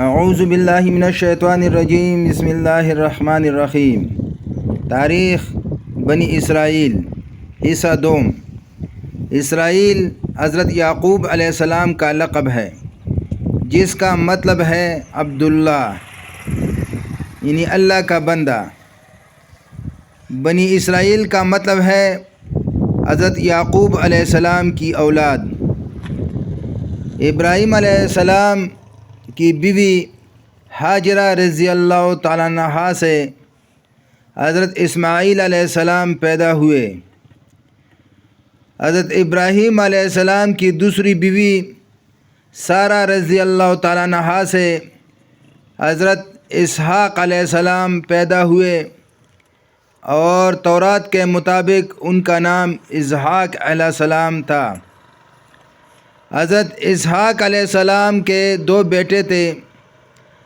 اعوذ باللہ من الشیطان الرجیم، بسم اللہ الرحمن الرحیم۔ تاریخ بنی اسرائیل، حصہ دوم۔ اسرائیل حضرت یعقوب علیہ السلام کا لقب ہے، جس کا مطلب ہے عبداللہ، یعنی اللہ کا بندہ۔ بنی اسرائیل کا مطلب ہے حضرت یعقوب علیہ السلام کی اولاد۔ ابراہیم علیہ السلام کی بیوی ہاجرہ رضی اللہ تعالیٰ عنہا سے حضرت اسماعیل علیہ السلام پیدا ہوئے۔ حضرت ابراہیم علیہ السلام کی دوسری بیوی سارہ رضی اللہ تعالیٰ عنہا سے حضرت اسحاق علیہ السلام پیدا ہوئے، اور تورات کے مطابق ان کا نام اسحاق علیہ السلام تھا۔ حضرت اسحاق علیہ السلام کے دو بیٹے تھے،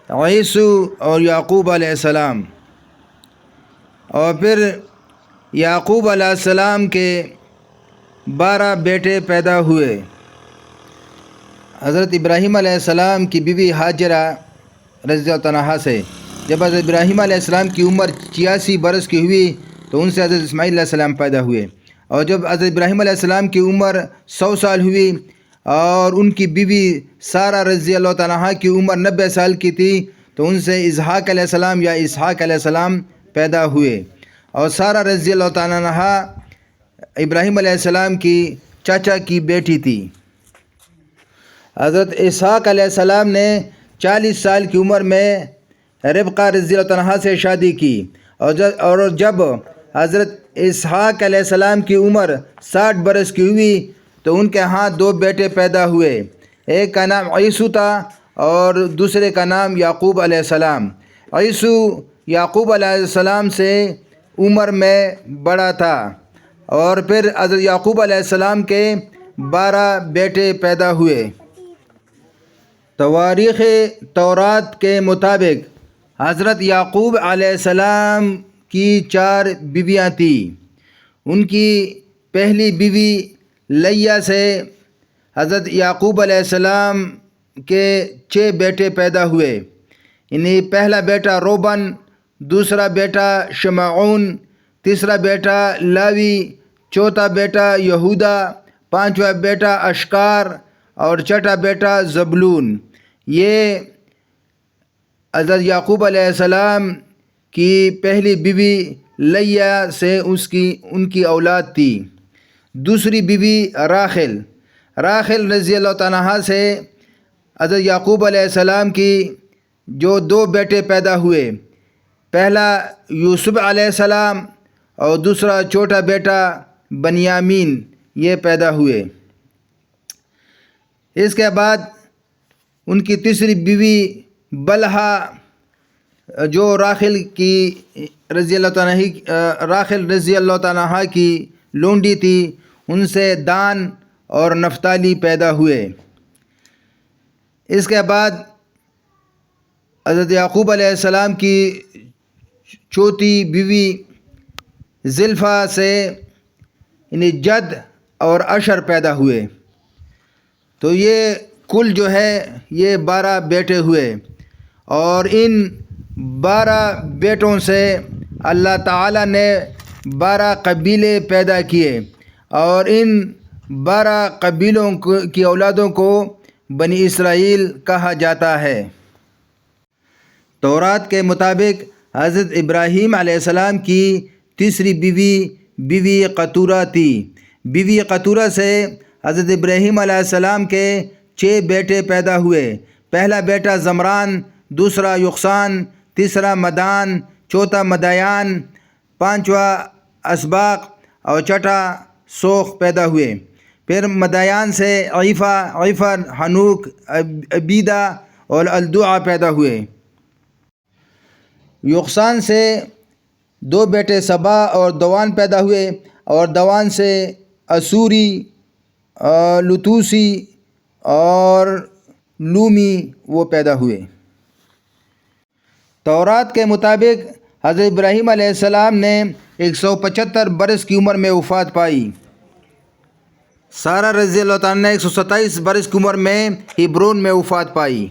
عیسو اور یعقوب علیہ السلام، اور پھر یعقوب علیہ السلام کے 12 بیٹے پیدا ہوئے۔ حضرت ابراہیم علیہ السلام کی بیوی ہاجرہ رضی اللہ عنہا سے جب حضرت ابراہیم علیہ السلام کی عمر 86 برس کی ہوئی تو ان سے حضرت اسماعیل علیہ السلام پیدا ہوئے، اور جب حضرت ابراہیم علیہ السلام کی عمر 100 سال ہوئی اور ان کی بیوی سارہ رضی اللہ تعالیٰ عنہا کی عمر 90 سال کی تھی تو ان سے اسحاق علیہ السلام یا اسحاق علیہ السلام پیدا ہوئے۔ اور سارہ رضی اللہ تعالیٰ عنہا ابراہیم علیہ السلام کی چاچا کی بیٹی تھی۔ حضرت اسحاق علیہ السلام نے 40 سال کی عمر میں ربقہ رضی اللہ عنہا سے شادی کی، اور جب حضرت اسحاق علیہ السلام کی عمر 60 برس کی ہوئی تو ان کے ہاں 2 بیٹے پیدا ہوئے، ایک کا نام عیسو تھا اور دوسرے کا نام یعقوب علیہ السلام۔ عیسو یعقوب علیہ السلام سے عمر میں بڑا تھا، اور پھر حضرت یعقوب علیہ السلام کے 12 بیٹے پیدا ہوئے۔ تواریخ تورات کے مطابق حضرت یعقوب علیہ السلام کی 4 بیویاں تھیں۔ ان کی پہلی بیوی لیا سے حضرت یعقوب علیہ السلام کے 6 بیٹے پیدا ہوئے، انہیں پہلا بیٹا روبن، دوسرا بیٹا شمعون، تیسرا بیٹا لاوی، چوتھا بیٹا یہودا، 5واں بیٹا اشکار اور 6واں بیٹا زبلون۔ یہ حضرت یعقوب علیہ السلام کی پہلی بیوی لیا سے ان کی اولاد تھی۔ دوسری بیوی راخل رضی اللہ تعالیٰ عنہا سے حضرت یعقوب علیہ السلام کی جو 2 بیٹے پیدا ہوئے، پہلا یوسف علیہ السلام اور دوسرا چھوٹا بیٹا بنیامین، یہ پیدا ہوئے۔ اس کے بعد ان کی تیسری بیوی بلہا، جو راخل رضی اللہ تعالیٰ عنہا کی لونڈی تھی، ان سے دان اور نفتالی پیدا ہوئے۔ اس کے بعد حضرت یعقوب علیہ السلام کی چوتھی بیوی زلفا سے جد اور اشر پیدا ہوئے۔ تو یہ کل جو ہے یہ 12 بیٹے ہوئے، اور ان 12 بیٹوں سے اللہ تعالیٰ نے 12 قبیلے پیدا کیے، اور ان 12 قبیلوں کی اولادوں کو بنی اسرائیل کہا جاتا ہے۔ تورات کے مطابق حضرت ابراہیم علیہ السلام کی تیسری بیوی قطورہ تھی۔ بیوی قطورہ سے حضرت ابراہیم علیہ السلام کے 6 بیٹے پیدا ہوئے، پہلا بیٹا زمران، دوسرا یقسان، تیسرا مدان، چوتھا مدیان، 5واں اسباق اور 6واں سوخ پیدا ہوئے۔ پھر مدیان سے عیفر، حنوک، عبیدہ اور الدعا پیدا ہوئے۔ یقسان سے 2 بیٹے سبا اور دوان پیدا ہوئے، اور دوان سے اسوری، لتوسی اور لومی وہ پیدا ہوئے۔ تورات کے مطابق حضرت ابراہیم علیہ السلام نے 175 برس کی عمر میں وفات پائی۔ سارہ رضی اللہ تعالیٰ نے 127 برس کی عمر میں ہیبرون میں وفات پائی۔